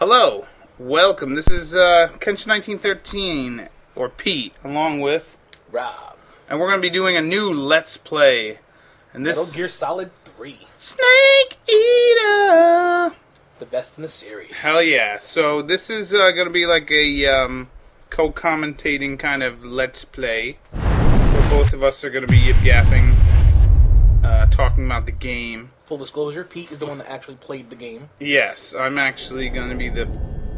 Hello, welcome. This is Kenshin 1913, or Pete, along with Rob. And we're going to be doing a new Let's Play. And this Metal Gear Solid 3. Snake Eater! The best in the series. Hell yeah. So this is going to be like a co-commentating kind of Let's Play, where both of us are going to be yip-yapping, talking about the game. Full disclosure, Pete is the one that actually played the game. Yes, I'm actually going to be the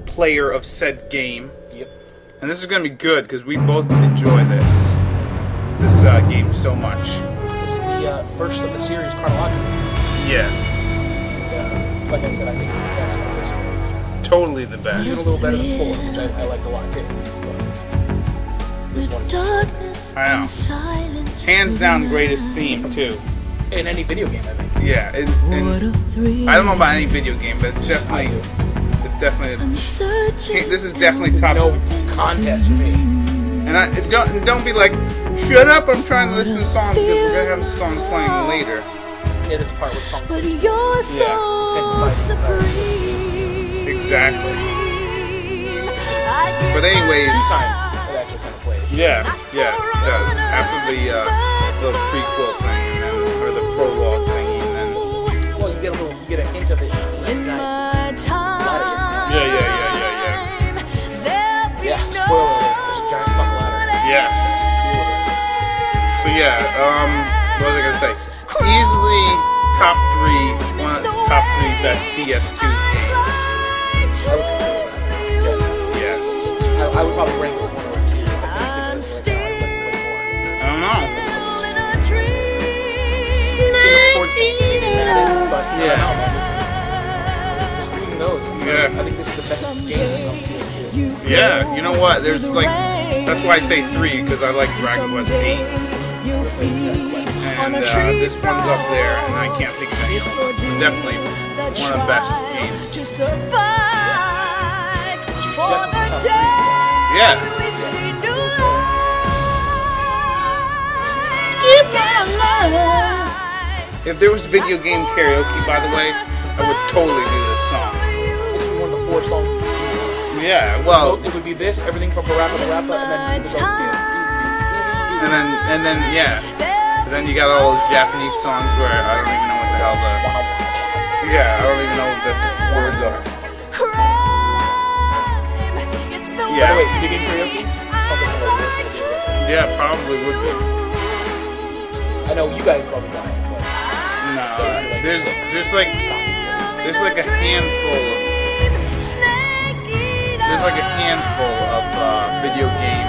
player of said game. Yep. And this is going to be good, because we both enjoy this game so much. This is the first of the series chronologically. Yes. And, like I said, I think it's the best of the series. Totally the best. Even a little better than 4, which I liked a lot too. But this one's I know. Hands down greatest theme, too. in any video game, I think. Yeah, and I don't know about any video game, but it's definitely, this is definitely top. No contest for me. And don't be like, shut up! I'm trying to listen to songs because we're gonna have the song playing later. Yeah, there's a part with songs. But you're so supreme. Exactly. But anyways, Sometimes it actually kind of plays. yeah, it does. After the little prequel thing, and then, or the prologue thing, and then. Well, you get a hint of it. Yeah, spoiler alert, there's a giant fucking ladder. Yes. So yeah, what was I gonna say? Easily top three best PS2 games. I would consider that. Yes. I would probably rank it 1 or 2. I think I don't know. sports games but Yeah. I don't know, man, just doing those. Yeah. I think this is the best game on PS2. Yeah, you know what? There's like, that's why I say 3, because I like Dragon Quest 8. And this one's up there, and I can't think of any of them. Definitely one of the best games. Yeah. If there was video game karaoke, by the way, I would totally do this song. This is one of the 4 songs. Yeah, well, It would be this, everything from Parappa to Rappa, and then yeah. And then you got all those Japanese songs where I don't even know what the hell I don't even know what the words are. Yeah. By the way, video game karaoke? Something like this. Yeah, probably would be. I know you guys probably got it, but No, there's like a handful of video game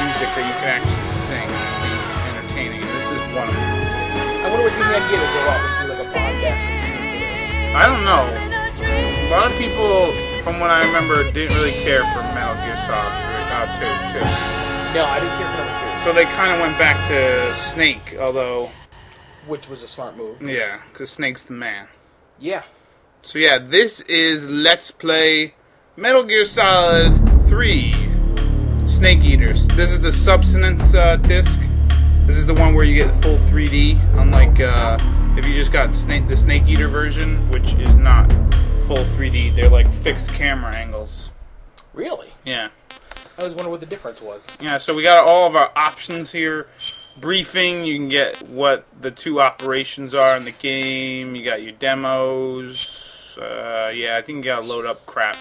music that you can actually sing and be entertaining, and this is one of them. I wonder what the idea to go out and do like a podcast for this. I don't know. A lot of people, from what I remember, didn't really care for Metal Gear Solid 2. No, I didn't care for number 2. So they kind of went back to Snake, although... Which was a smart move. Yeah, because Snake's the man. Yeah. So yeah, this is Let's Play Metal Gear Solid 3 Snake Eaters. This is the Substance disc. This is the one where you get the full 3D, unlike if you just got the Snake Eater version, which is not full 3D. They're like fixed camera angles. Really? Yeah. I was wondering what the difference was. Yeah, so we got all of our options here. Briefing, you can get what the 2 operations are in the game. You got your demos. Yeah, I think you gotta load up crap.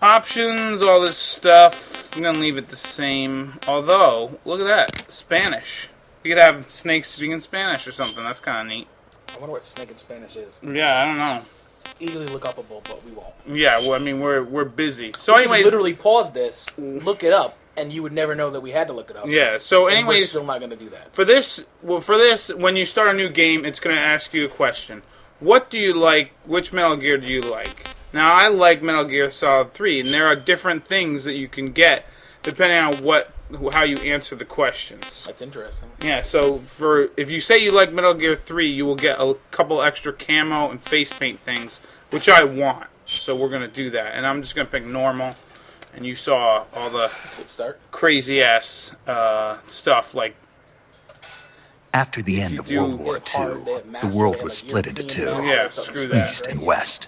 Options, all this stuff. I'm gonna leave it the same. Although, look at that, Spanish. You could have Snake speaking Spanish or something. That's kind of neat. I wonder what snake in Spanish is. Yeah, I don't know. It's easily look upable, but we won't. Yeah, well, I mean, we're busy. So, We anyways, could literally pause this, look it up, and you would never know that we had to look it up. yeah. So, And we're anyways, still not going to do that. for this, when you start a new game, it's gonna ask you a question. What do you like? Which Metal Gear do you like? Now, I like Metal Gear Solid 3, and there are different things that you can get depending on how you answer the questions. That's interesting. Yeah, so if you say you like Metal Gear 3, you will get a couple extra camo and face paint things, which I want. So we're going to do that. And I'm just going to pick normal. And you saw all the Good start. crazy ass stuff like... After the end of World War II, the world was split into 2, Yeah, screw that. East and West.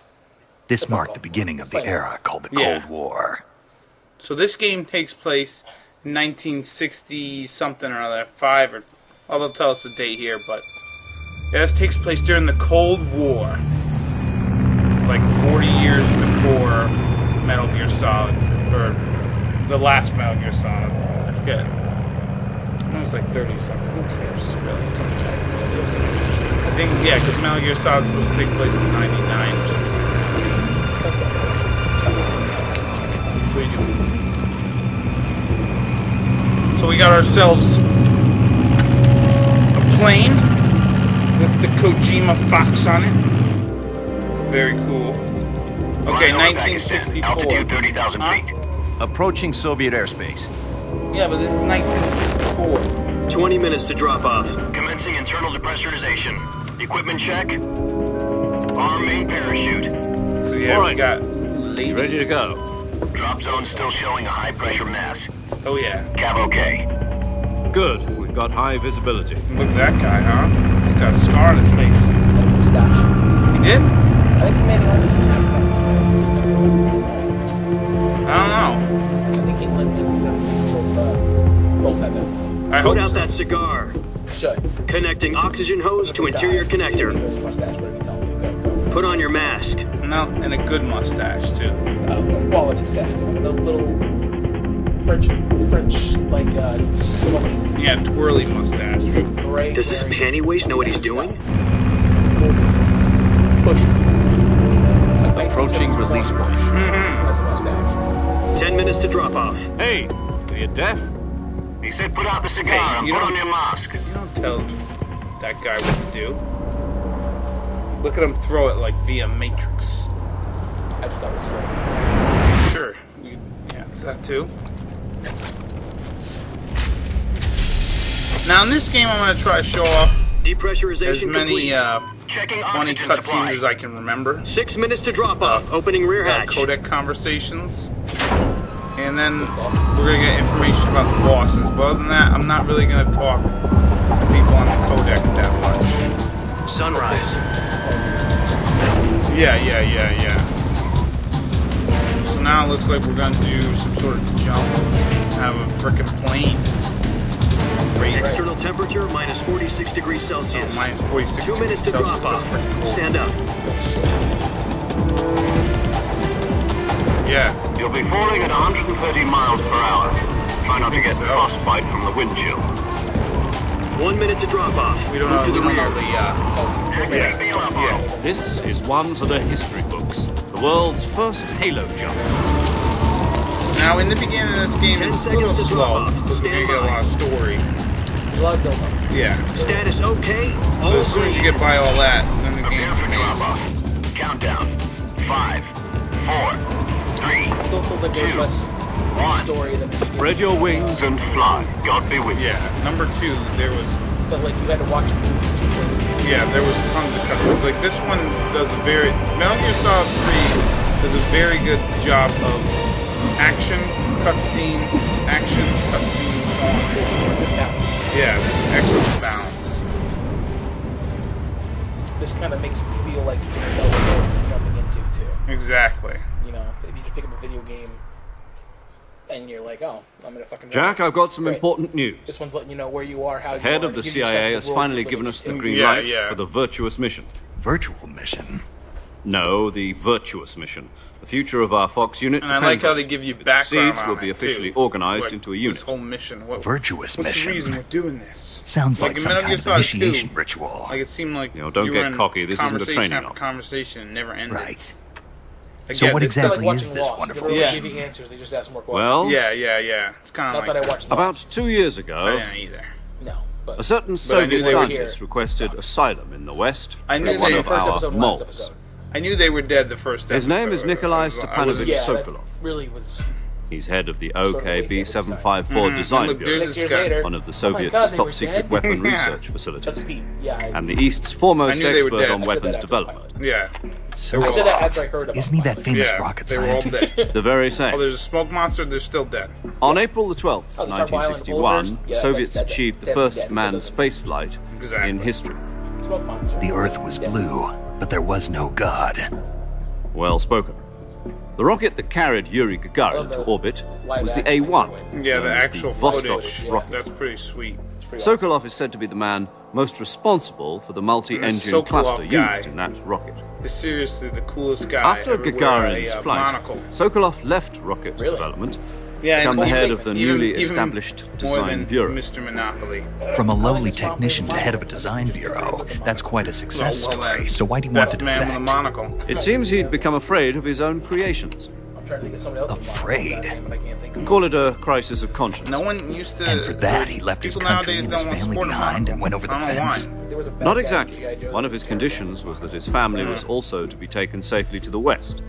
This marked the beginning of the era called the Cold War. So this game takes place in 1960 something or other, 5 or well, they'll tell us the date here, but yeah, this takes place during the Cold War, like 40 years before Metal Gear Solid, or the last Metal Gear Solid. I forget. It was like 30 something. Who cares? Really? I think because Metal Gear Solid is supposed to take place in 99 or something. What are you doing? So we got ourselves a plane with the Kojima Fox on it. Very cool. Okay, 1964. Altitude 30,000 feet. Approaching Soviet airspace. Yeah, but this is 1964. 20 minutes to drop off. Commencing internal depressurization. Equipment check. Arm main parachute. So yeah, All we right. got ladies. Ready to go. Drop zone still showing a high pressure mass. Oh yeah. Cav okay. Good. We've got high visibility. Look at that guy, huh? He's got a scar on his face. Mustache. He did? I think he made it on his I don't know. I think he went and both had that. I hope Put out so. that cigar. Should. Connecting oxygen hose to interior connector. Mustache, whatever you tell me. Go. Put on your mask. No, and a good mustache too. Quality stash. The little French, like, smoke. Yeah, twirly mustache. Gray. Does this panty waist know what he's doing? Push. Approaching release point. That's a mustache. 10 minutes to drop off. Hey, are you deaf? He said put out the cigar Hey, and you put don't- on your mask. You don't tell that guy what to do. Look at him throw it like via Matrix. I just thought it was slow. Sure. Yeah, it's that too. Now in this game I'm going to try to show off as Depressurization many complete. Checking funny oxygen cutscenes supply. as I can remember. 6 minutes to drop off. Opening rear hatch. Codec conversations. And then we're going to get information about the bosses. But other than that, I'm not really going to talk to people on the codec that much. Sunrise. Yeah. So now it looks like we're going to do some sort of jump. Have a frickin' plane. Great. External temperature minus 46 degrees Celsius. Minus 46 2 minutes to Celsius. drop off. That's pretty cool. Stand up. Yeah. You'll be falling at 130 miles per hour. Try not to get So. frostbite from the wind chill. 1 minute to drop off. We don't Move know to the rear. Yeah. This is one for the history books. The world's first Halo jump. Now, in the beginning of this game, 10 it's a little seconds to drop slow off. because we're Stand gonna get a by. lot of story. There's a lot of build-up. Yeah. Status okay. But All as soon as you green. get by all that, then the Prepare game's for drop amazing. off. Countdown. 5, 4, 3, Still feels like there's less 1. story than this. Spread your wings And fly. God be with you. Yeah. Number 2, there was Felt like you had to watch it. tons of cutscenes. Like this one does a very Metal Gear Solid 3 does a very good job of action cutscenes, so on and so forth. Yeah, excellent balance. This kind of makes you feel like you know what you're jumping into too. Exactly. You know, if you just pick up a video game and you're like, oh, I'm gonna fucking. Jack, I've got some Great. important news. This one's letting you know where you are, how The you head are, of the gives you a sense CIA of has the world finally you're given living us the in. green Yeah, light yeah. for the virtuous mission. Virtual mission. No, the virtuous mission. The future of our Fox unit And I depends like how on they it. give you If it background succeeds, on we'll it, be officially too. organized Like, into a This unit. whole mission. Virtuous what's mission. the reason we're doing this? Sounds like in some Metal kind Gear of Solid initiation 2, ritual. Like it seemed like You know, don't you get were in cocky. This isn't a conversation training after op. conversation and never ended. Right. I So get what it. exactly Like is watching this Lost. wonderful They don't Yeah. give you answers. They just ask more questions. Well, Yeah. It's kind Not of that like I watched. about Lost. 2 years I ago, didn't either. No, but a certain I knew Soviet they were scientist here. requested asylum in the West I knew for one they- of first our episode, last moles. episode. I knew they were dead the first episode. His name is Nikolai I wasn't- Stepanovich Yeah, that Sokolov. really was. He's head of the of wasted OKB-754 Mhm. Design Look, Bureau, there's 6 this years guy. later. one of the Oh my Soviets' God, they were top-secret dead? weapon Yeah. research That's facilities, Pete. Yeah. and the East's foremost I knew they were expert dead. on I said weapons that after the development. pilot. Yeah. So I said that after I heard about isn't he that it. famous Yeah, rocket they were all scientist? dead. The very Oh, same. there's a smoke monster. They're still dead. On April the 12th, Oh, the Sharp Island 1961, boulders? Yeah, Soviets that's- achieved the that's first dead. manned That doesn't- spaceflight Exactly. in history. Smoke monster. The Earth was Yeah. blue, but there was no God. Well spoken. The rocket that carried Yuri Gagarin to orbit was the A-1. Yeah, the actual Vostok footage. rocket. That's pretty sweet. Sokolov is said to be the man most responsible for the multi-engine Sokolov cluster guy used in that rocket. Is seriously the coolest guy. After ever wear Gagarin's a, flight, monocle. Sokolov left rocket Really? development, Yeah, become and the head even- of the even- newly even established more Design than Bureau. Mr. Monopoly. From a lowly technician to head of a design bureau, that's quite a success story. So why do you want Best to man with a defect? monocle. It seems he'd become afraid of his own creations. I'm trying to think of somebody else. Afraid? But I can't think of Call it a crisis of conscience. No one used to. And for that, he left his people country nowadays and his don't want to family support a behind and monocle. went over the I don't know fence. why. There was a bad Not guy exactly. in G.I. Joe One of that his was conditions was that his family was also to be taken safely to the west.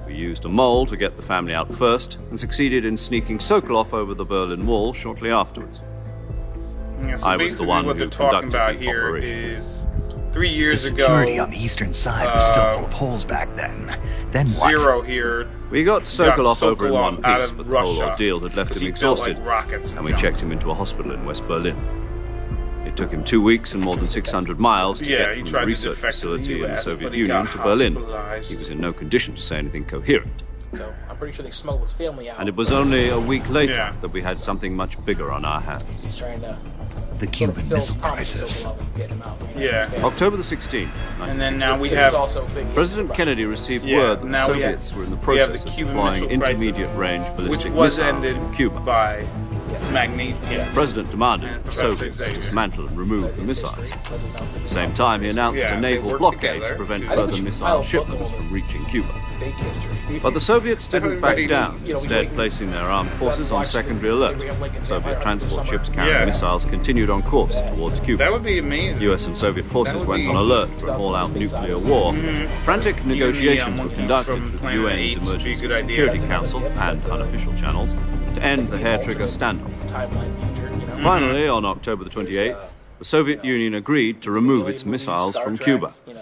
We used a mole to get the family out first, and succeeded in sneaking Sokolov over the Berlin Wall shortly afterwards. Yeah, so I was the basically one what who they're talking conducted about the here operation. is 3 The years security ago. on the eastern side was still full of holes back then. Then what? Zero here. We got Sokolov over in Sokolov one out piece, of but the whole Russia, ordeal had left 'cause him he built, like, exhausted, rockets and we junk. checked him into a hospital in West Berlin. It took him 2 weeks and more than 600 miles to Yeah, get he from tried the to research defect to the facility in the US, Soviet but he Union got to Berlin. hospitalized. He was in no condition to say anything coherent. So I'm pretty sure they smuggled his family out. And it was only a week later Yeah. that we had something much bigger on our hands. He's trying to The Cuban Missile Crisis. Get him out, you know? Yeah. October the 16th, And then now we He have. was also big President Russia. Kennedy received Yeah, word that the now we Soviets have- were in the we have process the of Cuban deploying Missile Crisis, intermediate-range which ballistic was missiles ended in Cuba. by Magnate. The President demanded And that the Professor Soviets Xavier. dismantle and remove the missiles. At the same time, he announced Yeah, a they naval worked blockade together to prevent to- I think further we should missile pile a book shipments on from reaching Cuba. Fake history. But the Soviets didn't back Everybody- down, you know, instead we- placing their armed forces on watch secondary the alert. Abraham Lincoln Soviet Empire transport over the ships summer. carrying Yeah. missiles continued on course towards Cuba. That would be amazing. US and Soviet forces would went be- on alert for an all-out nuclear war. Frantic negotiations were monkeys conducted from through the Planet UN's Apes would be a Emergency good idea. Security Council and unofficial channels to end the hair-trigger standoff. Timeline future, you know? Finally, on October the 28th, the Soviet Union agreed to remove its missiles Star from Trek, Cuba, You know,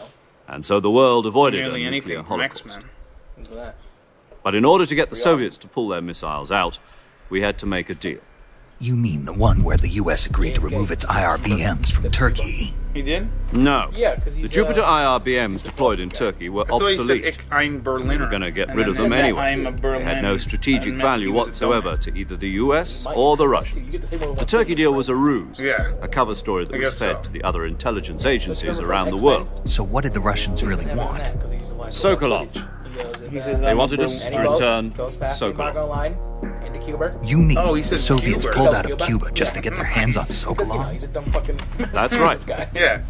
and so the world avoided a Nearly nuclear anything from holocaust. X-Men. look at that. But in order to get the Soviets to pull their missiles out, we had to make a deal. You mean the one where the U.S. agreed to remove its IRBMs from Turkey? He did? No. Yeah, 'cause the he's, Jupiter IRBMs deployed in Turkey were I thought he said obsolete. Ich ein Berliner. We were going to get And rid then of them said that anyway. I'm a They had no Berlin, strategic and value he was a whatsoever donor. to either the US or the Russians. The Turkey deal was a ruse, Yeah. a cover story that I was guess fed so. to the other intelligence agencies around the world. So what did the Russians really want? Sokolov. He says They I'm wanted a us Berlin- to return goes past the Sokolov. embargo line into Cuba. You mean Oh, he the said Soviets Cuba. pulled out of Cuba? Cuba just to get their hands on Because, you know, Sokolov? he's a dumb fucking That's right. guy. Yeah.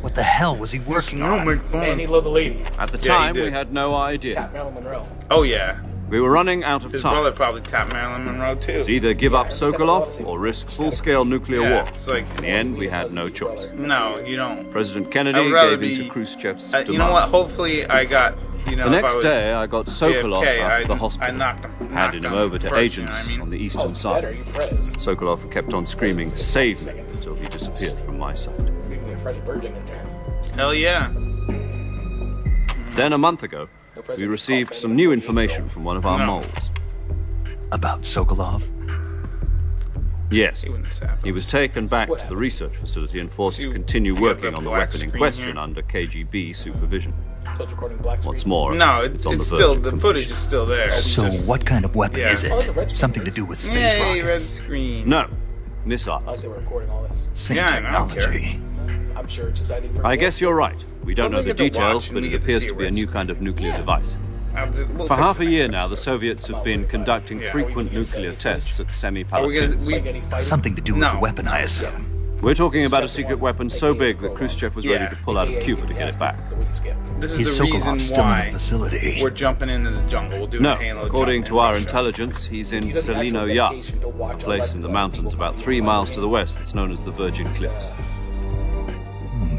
What the hell was he working No, on? make fun. And he loved the ladies. At the Yeah, he time, did. we had no idea. Tap Marilyn Monroe. Oh, yeah. We were running out of His time. brother probably tapped Marilyn Monroe, too. To either give up Sokolov or risk full-scale nuclear Yeah, war. it's like- In the end, we had no choice. No, you don't. President I Kennedy would rather gave in to be- Khrushchev's demand. You know what? Hopefully I got, you know, The if I next was day, I got Sokolov JFK, out of the I hospital, knocked him. handed him knocked over to first, agents you know what I mean? on the Oh, eastern you side. better, you Perez. Sokolov kept on screaming, "Save me," until he disappeared from my sight. We can get Freddie Virgin in there. Hell yeah. Then, a month ago, we received some new information from one of our No. moles. About Sokolov? Yes, He wouldn't have he was taken back to the research facility and forced to See, continue we got working the on the black weapon in screen question here. under KGB supervision. So it's recording black What's screen. more, No, it's on the it's verge still, of the completion. footage is still there. So what kind of weapon Yeah. is Oh, it's a red it? screen. Something to do with space Yay, red rockets? screen. No, I missiles. like they were recording all this. Same Yeah, I don't care. technology. I'm sure it's exciting for I everyone. guess you're right. We don't Well, know we the get to watch details, and but we it get to appears see to a be a red new screen. kind of nuclear Yeah. device. We'll For fix half it a year next now, the episode. Soviets have been conducting Yeah. frequent Are we gonna nuclear get tests at Are we semi-pilot gonna- tests. we- Spaghetti fighting. Something to do with No. the weapon, I assume. We're talking about a secret weapon so big that Khrushchev was ready Yeah. to pull out of Cuba to get it back. The week skip. This is Is the Sokolov reason still in why the facility? we're jumping into the jungle. We'll do No, a Halo according jump to in our Russia. intelligence, he's in He doesn't have Selino to Yas, dedication to watch a all place that in the stuff. mountains about 3 miles to the west that's known as the Virgin Cliffs.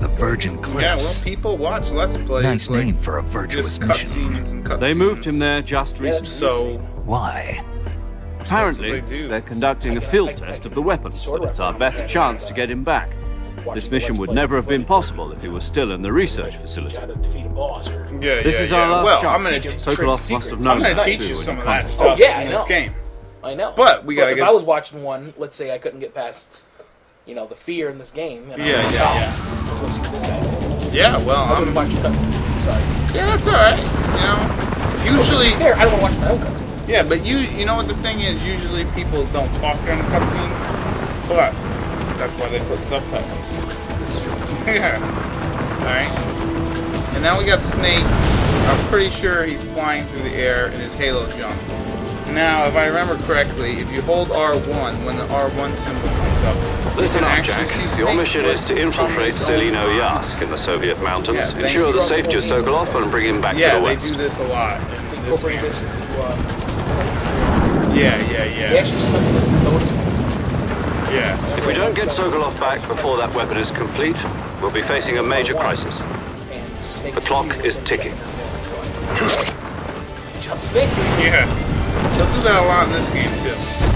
The Virgin Yeah, well, Cliffs. people watch Let's Plays. Nice like, name for a virtuous just mission. cutscenes and cutscenes. They moved him there just recently. So, Why? Apparently, That's what they do. they're conducting a field test of the weapon, but it's our best chance to get him back. This mission would never have been possible if he was still in the research facility. Try to defeat a boss or... yeah, This yeah, is yeah. our last well, chance. I'm gonna Sokolov must have I'm known gonna that teach too. you when some he of that comes. stuff yeah, I in know. this game. I know. But we gotta if get- I was watching one, let's say I couldn't get past, you know, the fear in this game. And Yeah, I was yeah, like, yeah. oh, let's see what this guy did. Yeah, well, I wouldn't I'm. watch your cutscenes. Sorry. Yeah, that's all right. You know, Usually, Fair, I don't want to watch my own cutscenes. yeah, but you know what the thing is? Usually people don't talk during the cutscenes, but that's why they put subtitles. This is true. Yeah. Alright. And now we got Snake. I'm pretty sure he's flying through the air in his Halo jump. Now, if I remember correctly, if you hold R1, when the R1 symbol comes up, Listen you up, can Jack. actually see Your Snake mission is to infiltrate Selino Yask in the Soviet mountains, Yeah, ensure the safety of Sokolov, and bring him back Yeah, to the they west. do this a lot. They In this incorporate game. this into, Yeah. they actually stuck the notice. Yeah. If we don't get Sokolov back before that weapon is complete, we'll be facing a major crisis. And Snake The clock is ticking. Jump Snake. Yeah. They'll do that a lot in this game, too.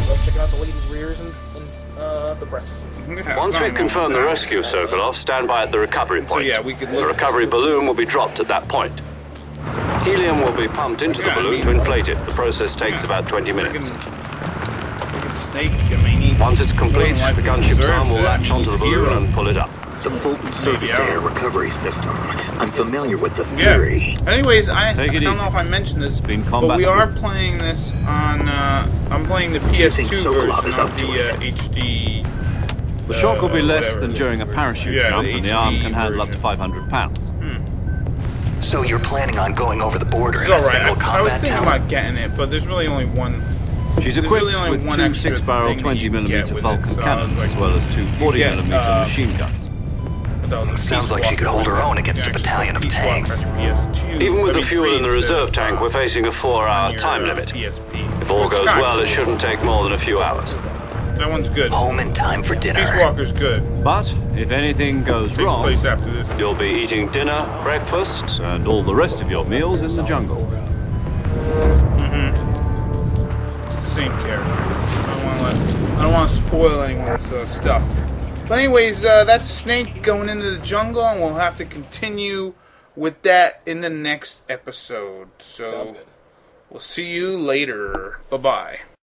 Love checking out the ladies' rears and the breasts. Yeah, Once nothing we've confirmed the wrong with rescue of Sokolov, stand by at the recovery point. yeah, we could The look- recovery balloon will be dropped at that point. Helium will be pumped into the Yeah, I balloon mean- to inflate it. The process takes Yeah. about 20 that. minutes. Freaking Snake, I mean, he, Once it's complete, Like the he gunship's deserves arm will it. latch onto the He's a balloon hero. and pull it up. The Fulton surface-to-air recovery system. I'm familiar with the Yeah. theory. Anyways, I Take it don't easy. know if I mentioned this, been but combat we are proof. playing this on. I'm playing the you think PS2 Sokolov version is of up to the it? HD. The shock will be less whatever than this during a version. parachute Yeah, jump, the and the arm HD can handle up to version. 500 pounds. So you're planning on going over the border in It's a alright. single I was combat thinking town? about getting it, but there's really only one. She's There's equipped really only with one two extra 6-barrel thing that you can 20mm get with Vulcan it, so I cannons, was like, as well as two you 40mm get, machine guns. That was a Sounds Peace like she could hold her Walker, own against a actually, battalion of Peace Walker tanks. on PS2, Even with I the mean, fuel 3 in the instead reserve of, tank, we're facing a 4-hour your, time limit. PSP. If all It's goes not well, cool. it shouldn't take more than a few hours. That one's good. Home in time for Peace dinner. Walker's good. But if anything goes Takes wrong, place after this. you'll be eating dinner, breakfast, and all the rest of your meals in the jungle. It's the same character. I don't want to spoil anyone's stuff. But anyways, that's Snake going into the jungle, and we'll have to continue with that in the next episode. Sounds So good. we'll see you later. Bye-bye.